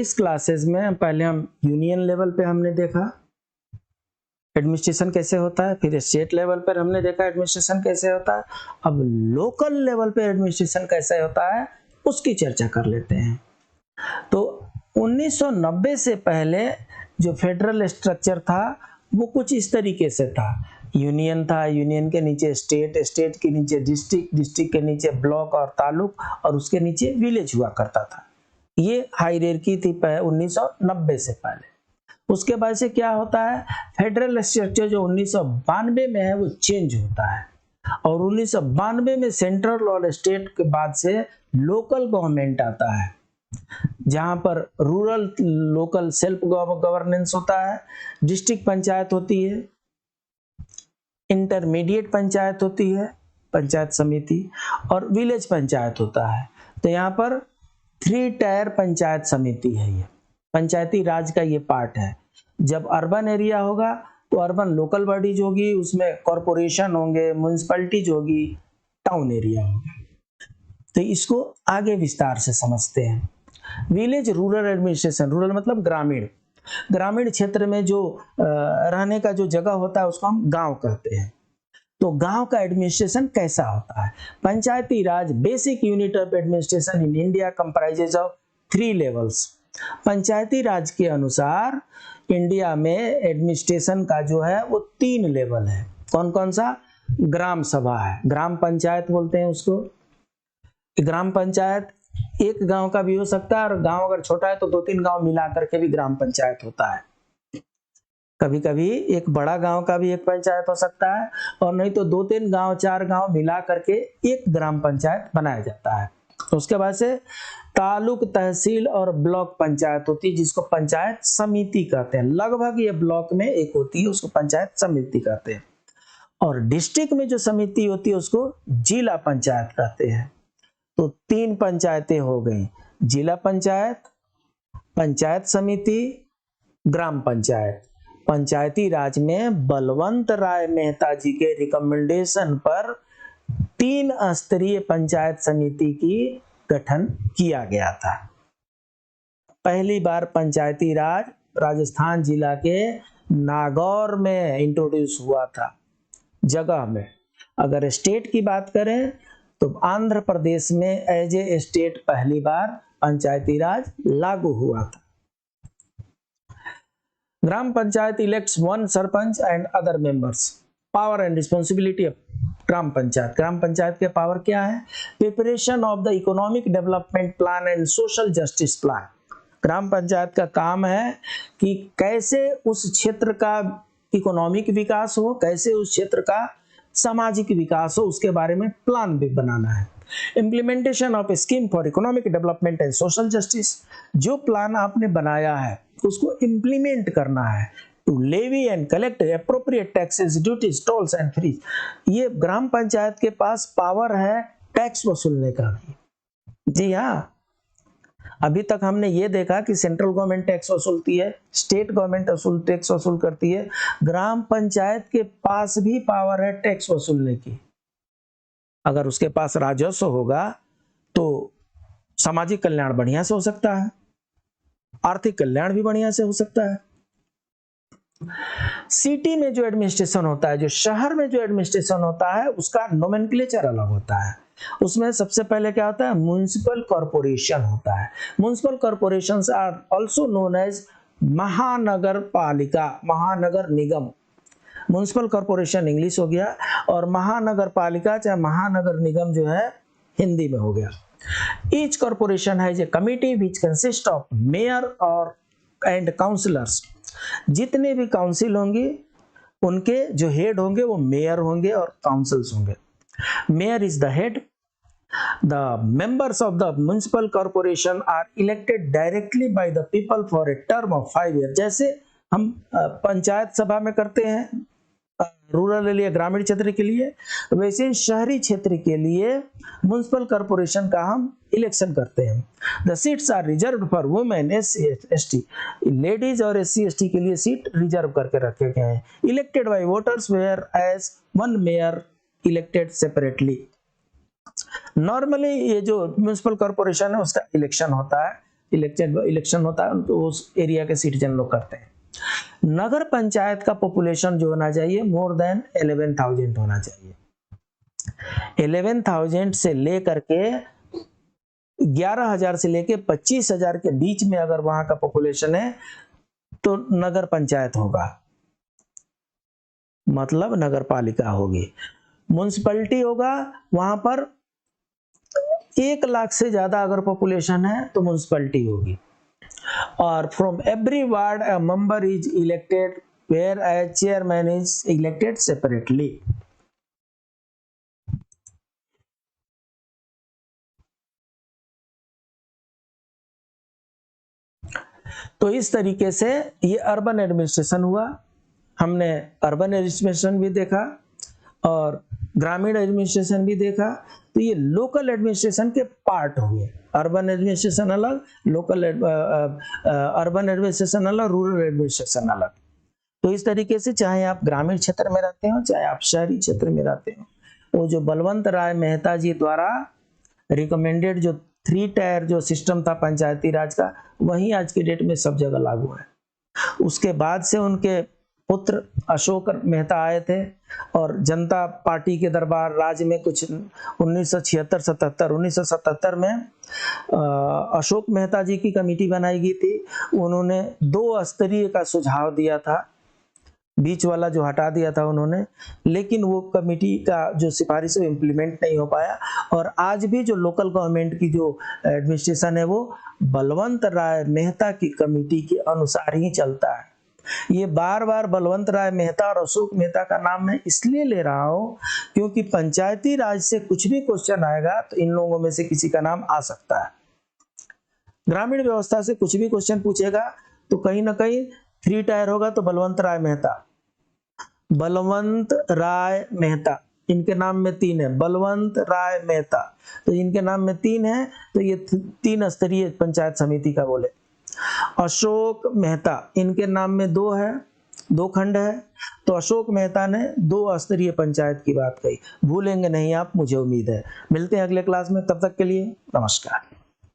इस क्लासेस में पहले हम यूनियन लेवल पे हमने देखा एडमिनिस्ट्रेशन कैसे होता है, फिर स्टेट लेवल पर हमने देखा एडमिनिस्ट्रेशन कैसे होता है। अब लोकल लेवल पे एडमिनिस्ट्रेशन कैसे होता है उसकी चर्चा कर लेते हैं। तो 1990 से पहले जो फेडरल स्ट्रक्चर था वो कुछ इस तरीके से था। यूनियन था, यूनियन के नीचे स्टेट, स्टेट के नीचे डिस्ट्रिक्ट, डिस्ट्रिक्ट के नीचे ब्लॉक और तालुक और उसके नीचे विलेज हुआ करता था। ये हायरार्की थी 1990 से पहले। उसके बाद से क्या होता है, फेडरल स्ट्रक्चर जो 1992 में है वो चेंज होता है और 1992 में सेंट्रल और स्टेट के बाद से लोकल गवर्नमेंट आता है, जहां पर रूरल लोकल सेल्फ गवर्नेंस होता है, डिस्ट्रिक्ट पंचायत होती है, इंटरमीडिएट पंचायत होती है पंचायत समिति, और विलेज पंचायत होता है। तो यहाँ पर 3 टायर पंचायत समिति है। ये पंचायती राज का ये पार्ट है। जब अर्बन एरिया होगा तो अर्बन लोकल बॉडीज होगी, उसमें कॉरपोरेशन होंगे, म्युनिसिपैलिटीज होगी, टाउन एरिया होगा। तो इसको आगे विस्तार से समझते हैं। विलेज रूरल एडमिनिस्ट्रेशन, रूरल मतलब ग्रामीण, ग्रामीण क्षेत्र में जो रहने का जो जगह होता है उसको हम गांव कहते हैं। तो गांव का एडमिनिस्ट्रेशन कैसा होता है? Panchayati Raj basic unit of administration in India comprises of 3 levels. Panchayati Raj के अनुसार इंडिया में एडमिनिस्ट्रेशन का जो है वो 3 लेवल है। कौन कौन सा? ग्राम सभा है, ग्राम पंचायत बोलते हैं उसको। ग्राम पंचायत एक गांव का भी हो सकता है, और गांव अगर छोटा है तो 2-3 गांव मिला करके भी ग्राम पंचायत होता है। कभी कभी एक बड़ा गांव का भी एक पंचायत हो सकता है, और नहीं तो 2-3 गांव 4 गांव मिला करके एक ग्राम पंचायत बनाया जाता है। उसके बाद से तालुक, तहसील और ब्लॉक पंचायत होती है, जिसको पंचायत समिति कहते हैं। लगभग ये ब्लॉक में एक होती है, उसको पंचायत समिति कहते हैं। और डिस्ट्रिक्ट में जो समिति होती है उसको जिला पंचायत कहते हैं। तो 3 पंचायतें हो गई, जिला पंचायत, पंचायत समिति, ग्राम पंचायत। पंचायती राज में बलवंत राय मेहता जी के रिकमेंडेशन पर 3 स्तरीय पंचायत समिति की गठन किया गया था। पहली बार पंचायती राज राजस्थान जिला के नागौर में इंट्रोड्यूस हुआ था जगह में। अगर स्टेट की बात करें तो आंध्र प्रदेश में एज ए स्टेट पहली बार पंचायती राज लागू हुआ था। Gram Panchayat elects 1 sarpanch and other members. Power and responsibility of Gram Panchayat. Gram Panchayat के पावर क्या है? Preparation of the economic development plan and social justice plan. Gram Panchayat का काम है कि कैसे उस क्षेत्र का इकोनॉमिक विकास हो, कैसे उस क्षेत्र का सामाजिक विकास हो, उसके बारे में प्लान भी बनाना है। Implementation of scheme for economic development and social justice. जो प्लान आपने बनाया है उसको इम्प्लीमेंट करना है। To levy and collect appropriate taxes, duties, tolls and fees. ये ग्राम पंचायत के पास पावर है टैक्स वसूलने का भी। जी हाँ, अभी तक हमने ये देखा कि सेंट्रल गवर्नमेंट टैक्स वसूलती है, स्टेट गवर्नमेंट टैक्स वसूल करती है, ग्राम पंचायत के पास भी पावर है टैक्स वसूलने की। अगर उसके पास राजस्व होगा तो सामाजिक कल्याण बढ़िया से हो सकता है, आर्थिक कल्याण भी बढ़िया से हो सकता है। सिटी में जो एडमिनिस्ट्रेशन होता है, जो शहर में जो एडमिनिस्ट्रेशन होता है, उसका नोमेनक्लेचर अलग होता है। उसमें सबसे पहले क्या होता है? म्युनिसिपल कॉर्पोरेशन होता है। Municipal corporations are also known as Mahanagar Palika, महानगर निगम। म्युनिसिपल कॉर्पोरेशन इंग्लिश हो गया, और महानगर पालिका चाहे महानगर निगम जो है हिंदी में हो गया। Each corporation has a committee which consist of mayor और एंड काउंसिलर्स। जितने भी काउंसिल होंगे उनके जो हेड होंगे वो मेयर होंगे और काउंसिल्स होंगे। Mayor is the head. The members of the municipal corporation are elected directly by the people for a term of 5 years। जैसे हम पंचायत सभा में करते हैं रूरल एरिया, ग्रामीण क्षेत्र के लिए, वैसे शहरी क्षेत्र के लिए म्युनिसिपल कॉर्पोरेशन का हम इलेक्शन करते हैं। The seats are reserved for women, SC/ST। Ladies और SC/ST के लिए सीट रिजर्व करके रखे गए हैं। Elected by voters where as 1 mayor elected separately. Normally ये जो म्युनिसिपल कॉर्पोरेशन है उसका इलेक्शन होता है इलेक्शन होता है तो उस एरिया के सिटीजन लोग करते हैं। नगर पंचायत का पॉपुलेशन जो होना चाहिए मोर देन 11,000 होना चाहिए। 11,000 से लेकर के 11,000 से लेके 25,000 के बीच में अगर वहां का पॉपुलेशन है तो नगर पंचायत होगा, मतलब नगर पालिका होगी। म्युनिसिपैलिटी होगा, वहां पर 1 लाख से ज्यादा अगर पॉपुलेशन है तो म्युनिसिपैलिटी होगी। और from every ward a member is elected where a chairman is elected separately. तो इस तरीके से ये अर्बन एडमिनिस्ट्रेशन हुआ। हमने अर्बन एडमिनिस्ट्रेशन भी देखा और ग्रामीण एडमिनिस्ट्रेशन भी देखा। तो ये लोकल एडमिनिस्ट्रेशन के पार्ट हुए। अर्बन एडमिनिस्ट्रेशन अलग, लोकल अर्बन एडमिनिस्ट्रेशन अलग, रूरल एडमिनिस्ट्रेशन अलग। तो इस तरीके से चाहे आप ग्रामीण क्षेत्र में रहते हो चाहे आप शहरी क्षेत्र में रहते हो, वो जो बलवंत राय मेहता जी द्वारा रिकमेंडेड जो 3 टायर जो सिस्टम था पंचायती राज का, वही आज की डेट में सब जगह लागू है। उसके बाद से उनके पुत्र अशोक मेहता आए थे और जनता पार्टी के दरबार राज में कुछ 1977 में अशोक मेहता जी की कमेटी बनाई गई थी। उन्होंने 2 स्तरीय का सुझाव दिया था, बीच वाला जो हटा दिया था उन्होंने, लेकिन वो कमेटी का जो सिफारिश है इम्प्लीमेंट नहीं हो पाया। और आज भी जो लोकल गवर्नमेंट की जो एडमिनिस्ट्रेशन है वो बलवंत राय मेहता की कमेटी के अनुसार ही चलता है। ये बार बार बलवंत राय मेहता और अशोक मेहता का नाम मैं इसलिए ले रहा हूं क्योंकि पंचायती राज से कुछ भी क्वेश्चन आएगा तो इन लोगों में से किसी का नाम आ सकता है। ग्रामीण व्यवस्था से कुछ भी क्वेश्चन पूछेगा तो कहीं ना कहीं 3 टायर होगा तो बलवंत राय मेहता, बलवंत राय मेहता, इनके नाम में 3 है, बलवंत राय मेहता, तो इनके नाम में 3 है तो ये 3 स्तरीय पंचायत समिति का बोले। अशोक मेहता, इनके नाम में 2 है, 2 खंड है, तो अशोक मेहता ने 2 स्तरीय पंचायत की बात कही। भूलेंगे नहीं आप, मुझे उम्मीद है। मिलते हैं अगले क्लास में, तब तक के लिए नमस्कार।